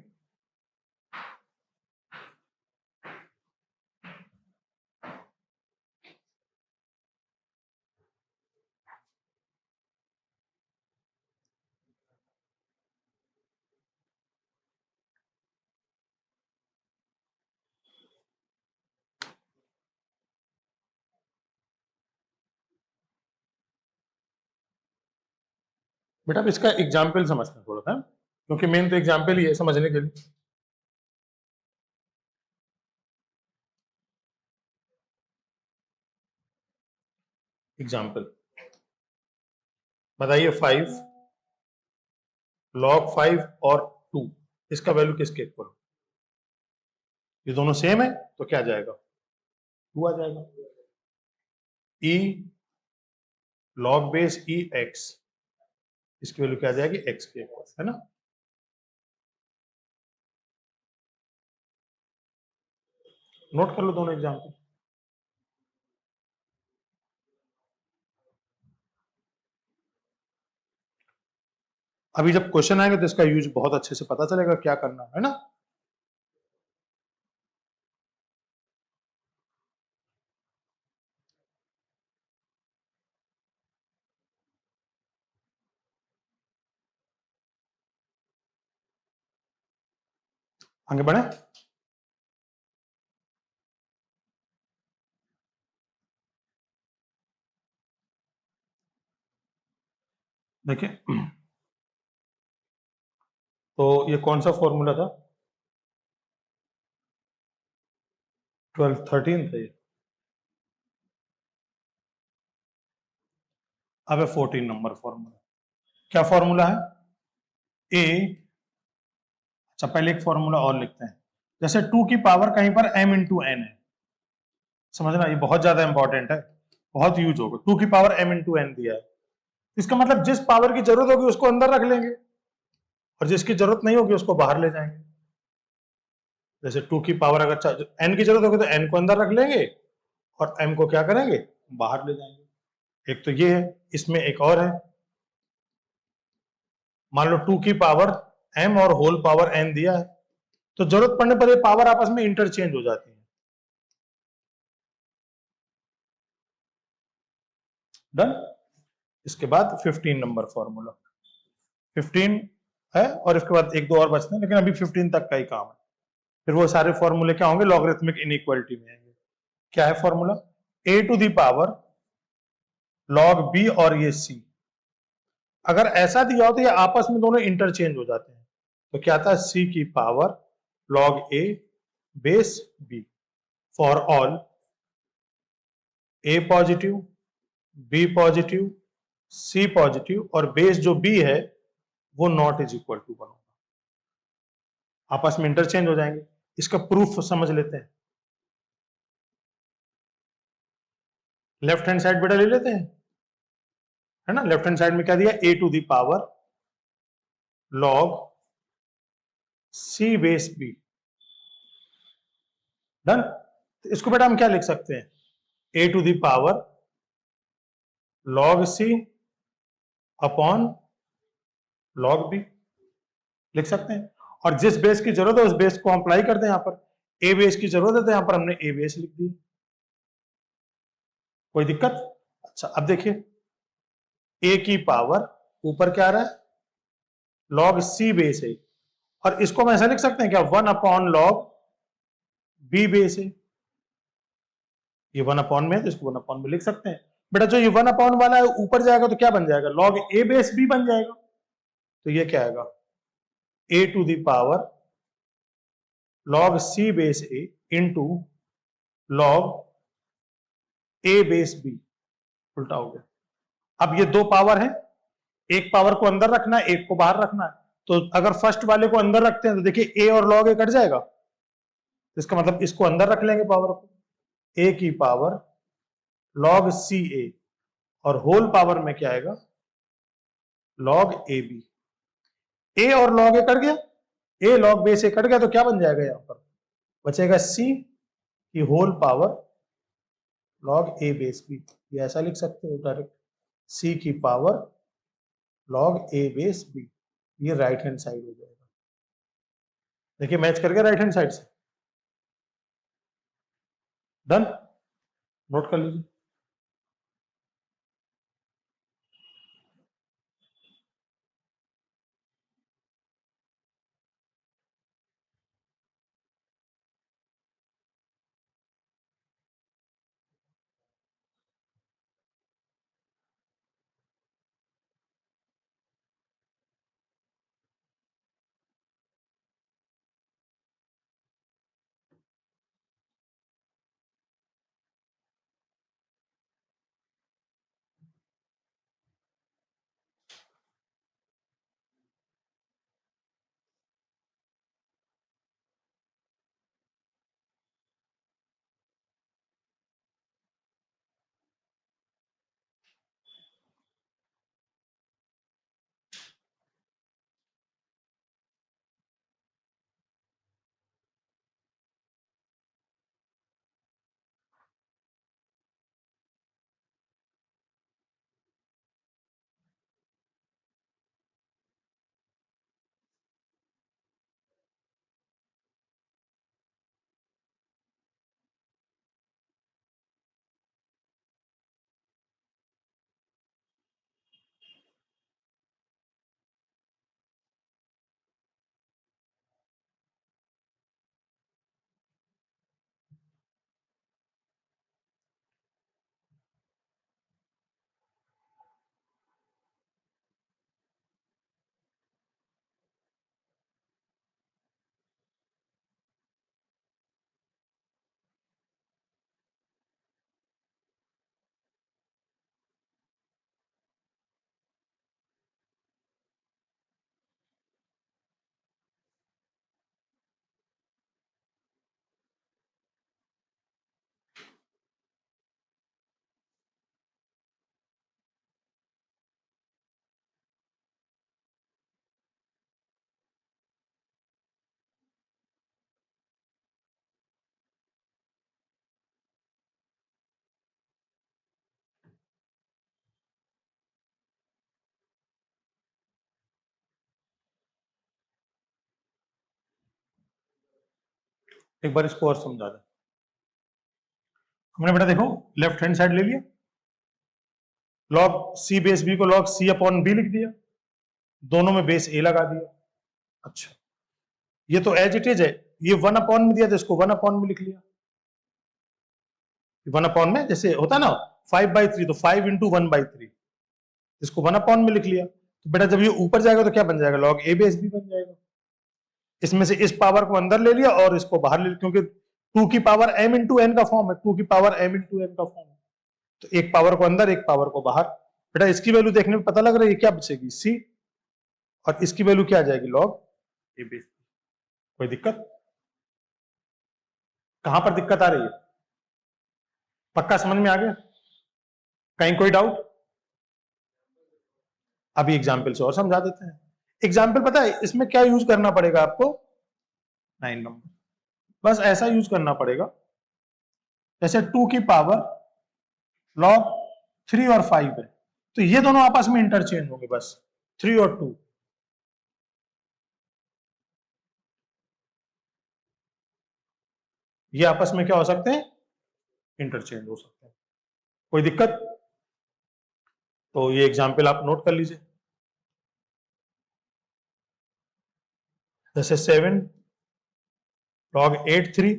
बेटा अब इसका एग्जाम्पल समझना थोड़ा सा, क्योंकि मेन तो एग्जाम्पल ही है समझने के लिए। एग्जाम्पल बताइए, 5 लॉग 5 और 2 इसका वैल्यू किसके इक्वल, ये दोनों सेम है तो क्या जाएगा, 2 आ जाएगा। ई लॉग बेस ई एक्स, इसकी वैल्यू क्या आ जाएगी, एक्स के इक्वल, है ना। नोट कर लो दोनों एग्जाम्पल। अभी जब क्वेश्चन आएगा तो इसका यूज बहुत अच्छे से पता चलेगा क्या करना है ना। आगे बढ़े। देखिए, तो ये कौन सा फॉर्मूला था? 12 13 था ये। अब है 14 नंबर फॉर्मूला। क्या फॉर्मूला है? ए, अच्छा पहले एक फॉर्मूला और लिखते हैं। जैसे 2 की पावर कहीं पर m इंटू एन है, समझना ये बहुत ज्यादा इंपॉर्टेंट है, बहुत यूज होगा। 2 की पावर m इंटू एन दिया है, इसका मतलब जिस पावर की जरूरत होगी उसको अंदर रख लेंगे और जिसकी जरूरत नहीं होगी उसको बाहर ले जाएंगे। जैसे 2 की पावर अगर n की जरूरत होगी तो n को अंदर रख लेंगे और m को क्या करेंगे, बाहर ले जाएंगे। एक तो ये है, इसमें एक और है। मान लो 2 की पावर m और होल पावर n दिया है, तो जरूरत पड़ने पर ये पावर आपस में इंटरचेंज हो जाती है। डन। इसके बाद 15 नंबर फॉर्मूला। 15 है और इसके बाद एक दो और बचते हैं, लेकिन अभी 15 तक का ही काम है। फिर वो सारे फॉर्मूले क्या होंगे, लॉगरिथमिक इनइक्वालिटी में आएंगे। क्या है formula? a to the power log b और ये c, अगर ऐसा दिया हो तो ये आपस में दोनों इंटरचेंज हो जाते हैं। तो क्या था, c की power log a base b for all a positive, b positive, c positive और बेस जो b है वो नॉट इज इक्वल टू 1 होगा, आपस में इंटरचेंज हो जाएंगे। इसका प्रूफ समझ लेते हैं। लेफ्ट हैंड साइड बेटा ले लेते हैं, है ना। लेफ्ट हैंड साइड में क्या दिया, a to the power log c base b। Done. तो इसको बेटा हम क्या लिख सकते हैं, a to the power log c upon log b लिख सकते हैं। और जिस बेस की जरूरत है उस बेस को हम अप्लाई करते हैं। यहां पर a बेस की जरूरत है तो यहां पर हमने a बेस लिख दी। कोई दिक्कत? अच्छा अब देखिए, a की पावर ऊपर क्या आ रहा है, log c बेस है, और इसको हम ऐसा लिख सकते हैं क्या, 1 अपॉन log b बेस है। ये 1 अपॉन में है तो इसको 1 अपॉन में लिख सकते हैं। बेटा जो ये 1 अपॉन वाला है ऊपर जाएगा तो क्या बन जाएगा, log a बेस b बन जाएगा। तो ये क्या आएगा, a to the power log c base a into log a base b, उल्टा हो गया। अब ये दो पावर है, एक पावर को अंदर रखना है, एक को बाहर रखना है। तो अगर फर्स्ट वाले को अंदर रखते हैं तो देखिए a और log a कट जाएगा, तो इसका मतलब इसको अंदर रख लेंगे पावर को, a की पावर log c a और होल पावर में क्या आएगा, log a b। a और log a कट गया, a log b से कट गया तो क्या बन जाएगा, यहां पर बचेगा c की whole power log a base b। ये ऐसा लिख सकते हो डायरेक्ट, c की power log a base b। ये राइट हैंड साइड हो जाएगा। देखिए मैच कर गया राइट हैंड साइड से। डन, नोट कर लीजिए। एक बार इसको और समझा दें। हमने बेटा देखो लेफ्ट हैंड साइड ले लिया, लॉग सी बेस बी को लॉग सी अपॉन बी लिख दिया, दोनों में बेस ए लगा दिया। अच्छा, ये तो एज इट इज है, ये 1 अपॉन में दिया तो इसको 1 अपॉन में लिख लिया। 1 अपॉन में जैसे होता है ना 5/3, तो 5 इंटू 1/3, इसको 1 अपॉन में लिख लिया। तो बेटा जब ये ऊपर जाएगा तो क्या बन जाएगा, लॉग ए बेस बी बन जाएगा। इसमें से इस पावर को अंदर ले लिया और इसको बाहर ले लिया, क्योंकि 2 की पावर m इंटू एन का फॉर्म है, 2 की पावर m इंटू एन का फॉर्म है। तो एक पावर को अंदर एक पावर को बाहर। बेटा इसकी वैल्यू देखने में पता लग रहा है, ये क्या बचेगी c, और इसकी वैल्यू क्या आ जाएगी, लॉग ए बेस बी। कोई दिक्कत, कहां पर दिक्कत आ रही है, पक्का समझ में आ गया, कहीं कोई डाउट? अभी एग्जाम्पल से और समझा देते हैं। एग्जाम्पल पता है इसमें क्या यूज करना पड़ेगा आपको, 9 नंबर, बस ऐसा यूज करना पड़ेगा जैसे 2 की पावर लॉग 3 और 5 है, तो ये दोनों आपस में इंटरचेंज होंगे, बस 3 और 2। ये आपस में क्या हो सकते हैं, इंटरचेंज हो सकते हैं। कोई दिक्कत? तो ये एग्जाम्पल आप नोट कर लीजिए, जैसे 7 लॉग 8 3,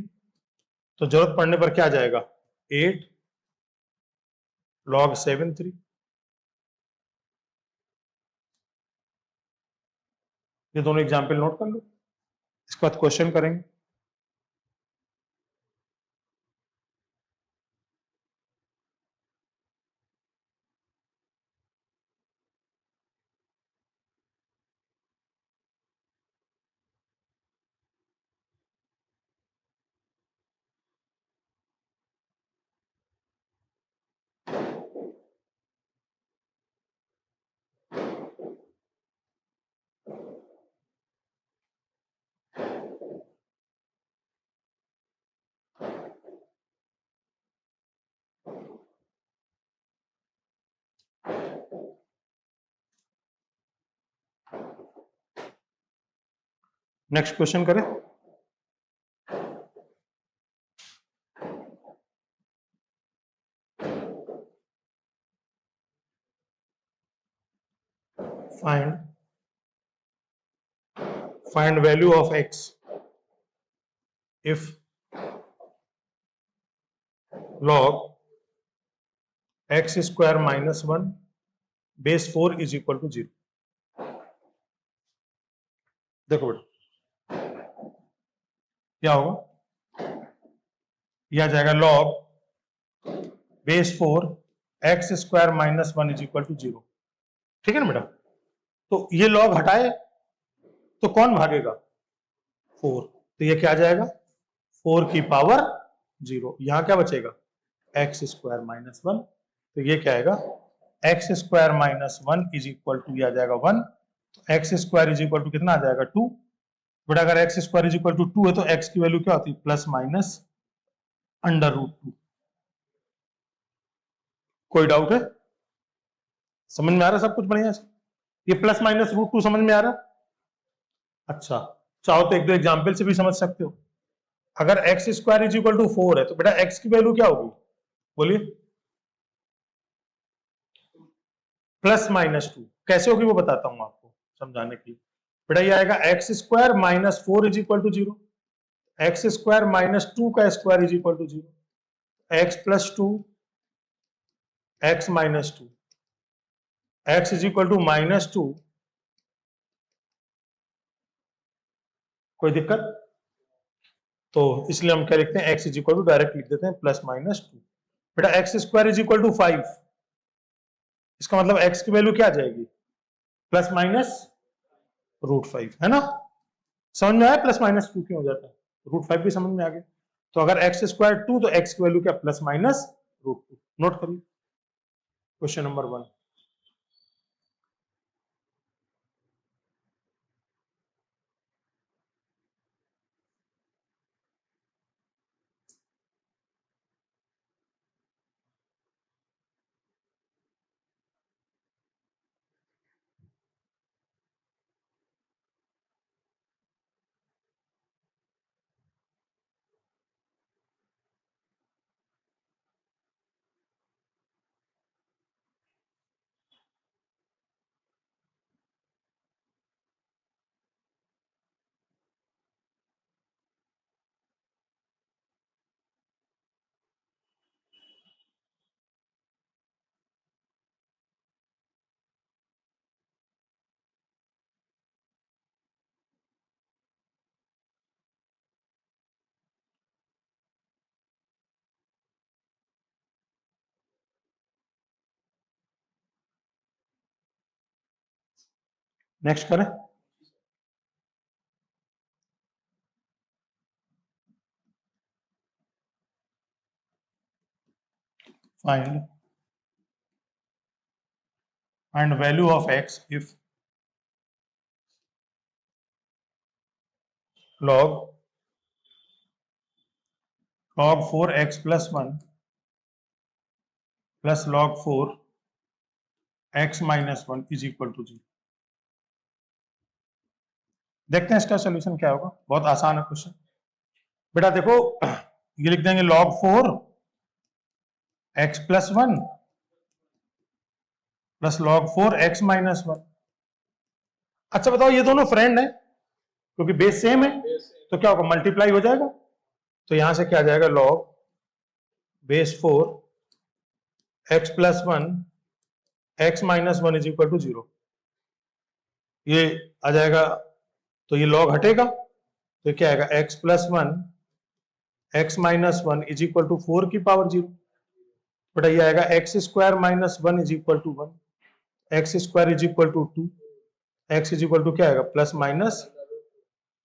तो जरूरत पड़ने पर क्या जाएगा, 8 लॉग 7 3। ये दोनों एग्जाम्पल नोट कर लो, इसके बाद क्वेश्चन करेंगे। नेक्स्ट क्वेश्चन करें। find value of x if log x square minus 1 base 4 is equal to 0। देखो बेटा क्या होगा, यह आ जाएगा log base 4 x square minus 1 is equal to 0। ठीक है ना बेटा, तो ये लॉग हटाए तो कौन भागेगा, 4, तो ये क्या आ जाएगा, 4 की पावर 0, यहां क्या बचेगा, एक्स स्क्वायर माइनस 1, तो ये क्या आएगा, x square minus 1 is equal to, ये आ जाएगा 1, तो x square is equal to कितना आ जाएगा 2। बेटा अगर x square is equal to 2 है तो एक्स की वैल्यू क्या होती है, प्लस माइनस √2। कोई डाउट है, समझ में आ रहा है सब कुछ बढ़िया से, ये प्लस माइनस √2 समझ में आ रहा है? अच्छा, चाहो तो एक दो एग्जाम्पल से भी समझ सकते हो। अगर x square is equal to 4 है तो बेटा एक्स की वैल्यू क्या होगी, बोलिए, प्लस माइनस 2। कैसे होगी वो बताता हूं आपको समझाने की। बेटा ये आएगा x square minus 4 is equal to 0, x square minus 2 का square is equal to 0, x plus 2 x minus 2, x is equal to -2। कोई दिक्कत? तो इसलिए हम क्या लिखते हैं, x is equal to direct लिख देते हैं प्लस माइनस 2। बेटा x square is equal to 5, इसका मतलब एक्स की वैल्यू क्या आ जाएगी, प्लस माइनस √5, है ना? समझ में आया प्लस माइनस 2 क्यों हो जाता है, √5 भी समझ में आ गया। तो अगर एक्स स्क्वायर 2 तो एक्स की वैल्यू क्या, प्लस माइनस √2। नोट करिए क्वेश्चन नंबर 1। नेक्स्ट करें। Find and value of x if log 4x plus 1 plus log 4 x minus 1 is equal to 0। देखते हैं इसका सॉल्यूशन क्या होगा। बहुत आसान है क्वेश्चन। बेटा देखो, ये लिख देंगे log 4 x plus 1 plus log 4 x minus 1। अच्छा बताओ, ये दोनों फ्रेंड हैं क्योंकि बेस सेम है, तो क्या होगा, मल्टीप्लाई हो जाएगा। तो यहां से क्या आ जाएगा, log base 4 x plus 1 x minus 1 is equal to 0। ये आ जाएगा, तो ये log हटेगा, तो क्या आएगा, x plus 1 x minus 1 is equal to 4 की पावर 0। बेटा ये आएगा x square minus 1 is equal to 1, x square is equal to 2, x is equal to क्या आएगा, प्लस माइनस।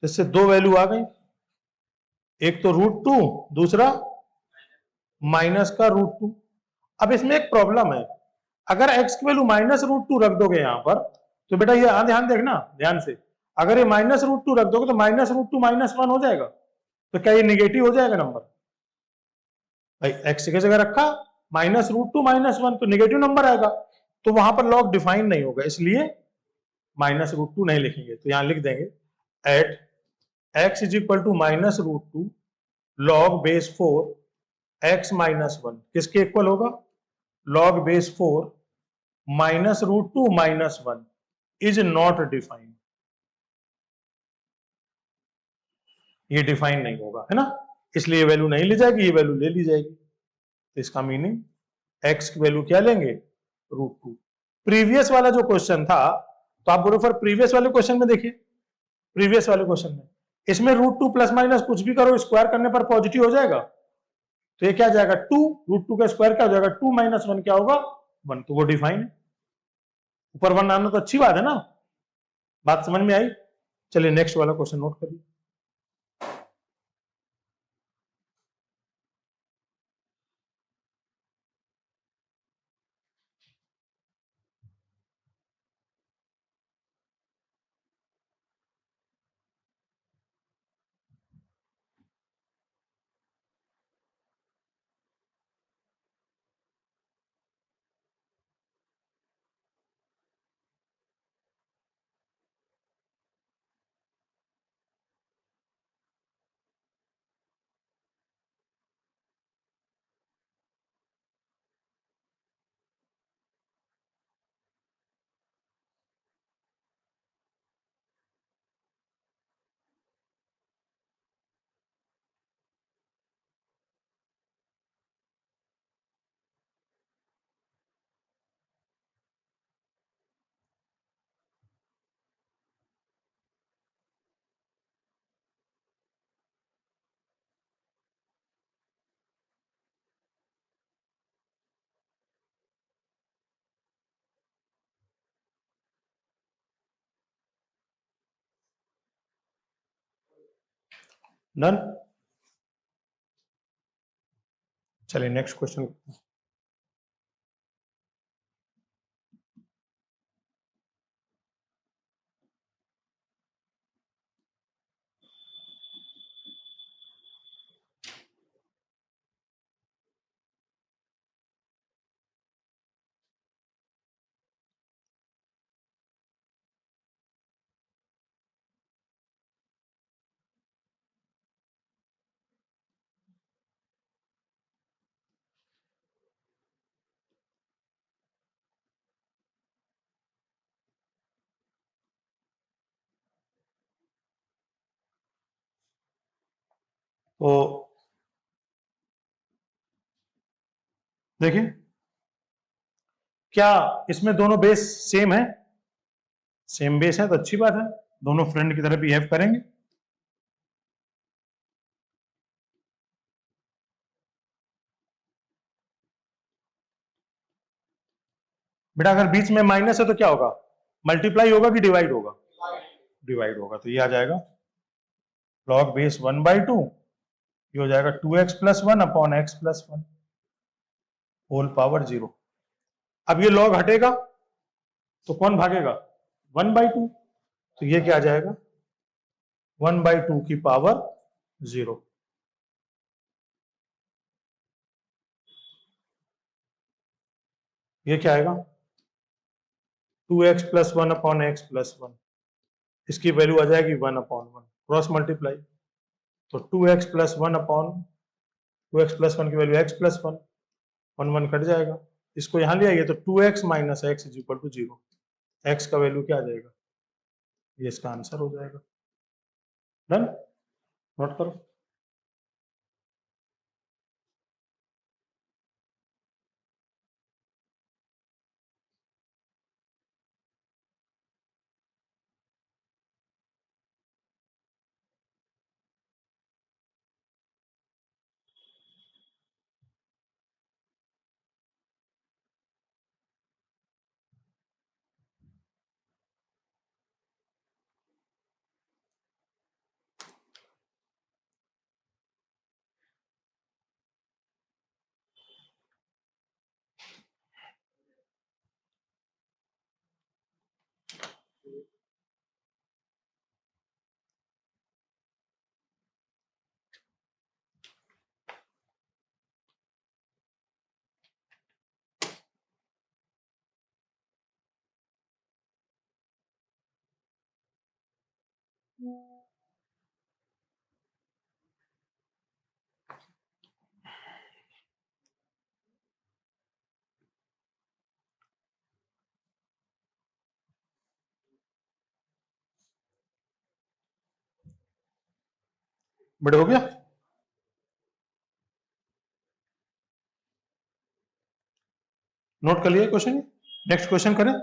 इससे दो वैल्यू आ गई, एक तो √2, दूसरा माइनस का √2। अब इसमें एक प्रॉब्लम है, अगर x की वैल्यू माइनस √2 रख दोगे यहां पर, तो बेटा ये ध्यान देखना ध्यान से, अगर ये माइनस √2 रख दोगे तो माइनस √2 माइनस 1 हो जाएगा। तो क्या ये निगेटिव हो जाएगा नंबर? भाई x की जगह रखा माइनस √2 माइनस 1, तो निगेटिव नंबर आएगा, तो वहां पर लॉग डिफाइन नहीं होगा, इसलिए माइनस √2 नहीं लिखेंगे। तो यहां लिख देंगे at x is equal to minus √2 log base 4 x minus 1 किसके इक्वल होगा, log base 4 minus √2 minus 1 is not defined. ये डिफाइन नहीं होगा, है ना, इसलिए ये वैल्यू नहीं ली जाएगी, ये वैल्यू ले ली जाएगी। तो इसका मीनिंग x की वैल्यू क्या लेंगे, √2। प्रीवियस वाला जो क्वेश्चन था, तो आप बोलो फिर प्रीवियस वाले क्वेश्चन में देखिए, प्रीवियस वाले क्वेश्चन में इसमें √2 प्लस माइनस कुछ भी करो, स्क्वायर करने पर पॉजिटिव हो जाएगा। तो ये क्या जाएगा, 2, √2 का स्क्वायर क्या हो जाएगा, 2 माइनस 1 क्या होगा, 1। तो वो डिफाइन है। ऊपर 1 आना तो अच्छी बात है ना, बात समझ में आई। चलिए नेक्स्ट वाला क्वेश्चन नोट करिए। डन। चलिए नेक्स्ट क्वेश्चन। तो देखिए, क्या इसमें दोनों बेस सेम है, सेम बेस है तो अच्छी बात है, दोनों फ्रेंड की तरह बिहेव करेंगे। बेटा अगर बीच में माइनस है तो क्या होगा, मल्टीप्लाई होगा कि डिवाइड होगा? डिवाइड होगा, तो ये आ जाएगा log बेस 1/2, ये हो जाएगा 2x plus 1 upon x plus 1 whole power 0। अब ये log हटेगा तो कौन भागेगा? 1/2, तो ये क्या आ जाएगा? 1/2 की पावर 0। ये क्या आएगा? 2x plus 1 upon x plus 1, इसकी वैल्यू आ जाएगी 1/1, क्रॉस मल्टीप्लाई, तो 2x plus 1 upon 2x plus 1 की वैल्यू x प्लस 1, 1 1 कट जाएगा, इसको यहां ले आइए तो 2x minus x is equal to 0। x का वैल्यू क्या आ जाएगा? ये इसका आंसर हो जाएगा। डन, नोट करो। बड़े हो गया? नोट कर लिया क्वेश्चन? नेक्स्ट क्वेश्चन करें।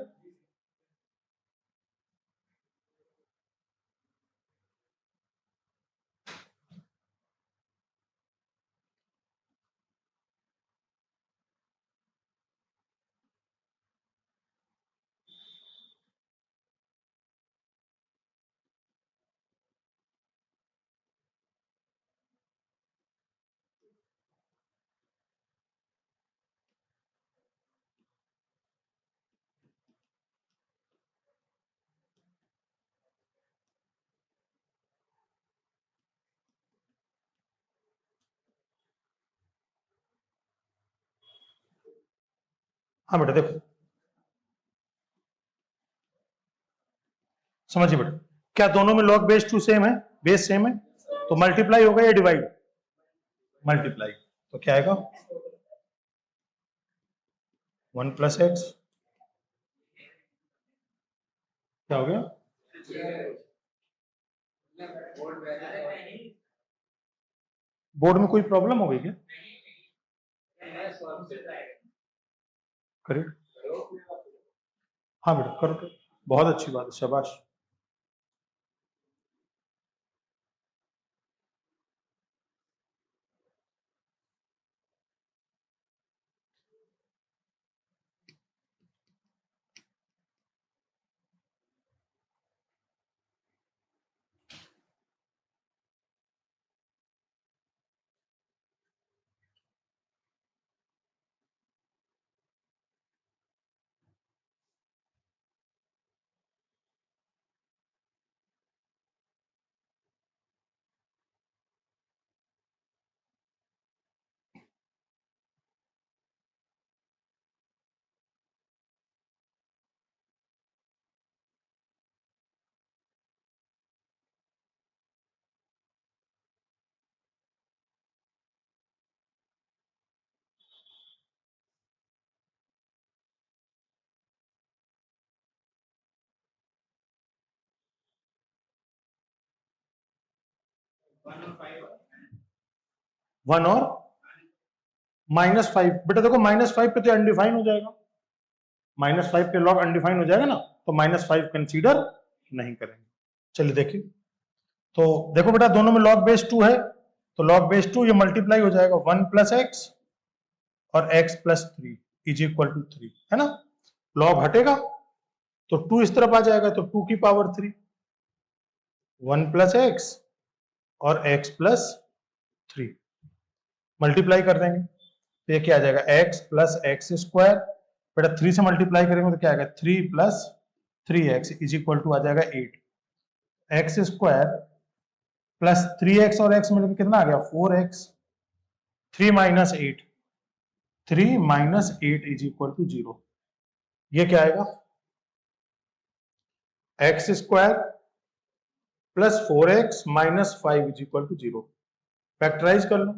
हाँ बेटा देखो, समझिए बेटा, क्या दोनों में log बेस 2 सेम है? बेस सेम है, तो मल्टीप्लाई होगा या डिवाइड? मल्टीप्लाई, तो क्या आएगा? 1 प्लस एक्स, क्या हो गया? बोर्ड में कोई प्रॉब्लम हो गई क्या? करिए। हाँ बेटा करो करो, बहुत अच्छी बात है, शाबाश। वन और -5, बेटा देखो -5 पे तो अनडिफाइन हो जाएगा, -5 पे लॉग अनडिफाइन हो जाएगा ना, तो -5 कंसीडर नहीं करेंगे। चलिए देखिए, तो देखो बेटा दोनों में log बेस 2 है, तो log बेस 2 ये मल्टीप्लाई हो जाएगा 1 प्लस एक्स और x plus 3 is equal to 3, है ना? log हटेगा तो 2 इस तरफ आ जाएगा, तो 2 की पावर 3, 1 प्लस एक्स और x प्लस 3 मल्टीप्लाई कर देंगे, तो ये क्या आ जाएगा, x प्लस एक्स स्क्वायर, बेटा 3 से मल्टीप्लाई करेंगे तो क्या आएगा, 3 plus 3x is equal to आ जाएगा 8, एक्स स्क्वायर प्लस 3x और x मिलकर कितना आ गया, 4x, 3 minus 8, 3 minus 8 is equal to 0, ये क्या आएगा, x square plus 4x minus 5 is equal to 0, factorise कर लो,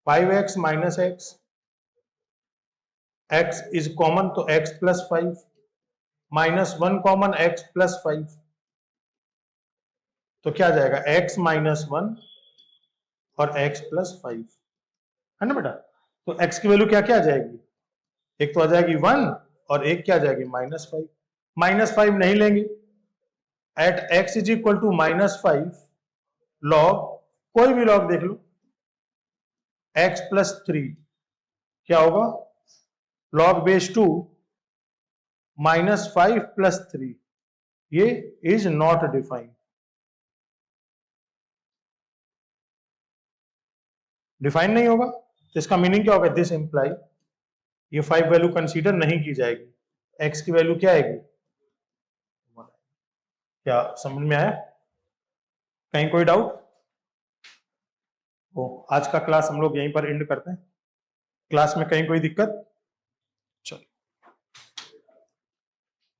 5x minus x, x is common तो x plus 5 minus 1 common x plus 5, तो क्या आ जाएगा, x माइनस 1 और x प्लस 5, है ना बेटा। तो x की वैल्यू क्या क्या आ जाएगी, एक तो आ जाएगी 1 और एक क्या आ जाएगी, माइनस 5, माइनस 5 नहीं लेंगे, at x is equal to minus 5 log, कोई भी लॉग देख लो, x प्लस 3 क्या होगा, लॉग बेस 2 माइनस 5 प्लस 3, ये इज नॉट डिफाइंड, डिफाइन नहीं होगा, तो इसका मीनिंग क्या होगा, दिस इंप्लाई ये 5 वैल्यू कंसीडर नहीं की जाएगी, x की वैल्यू क्या आएगी, क्या समझ में आया, कहीं कोई डाउट हो, आज का क्लास हम लोग यहीं पर एंड करते हैं, क्लास में कहीं कोई दिक्कत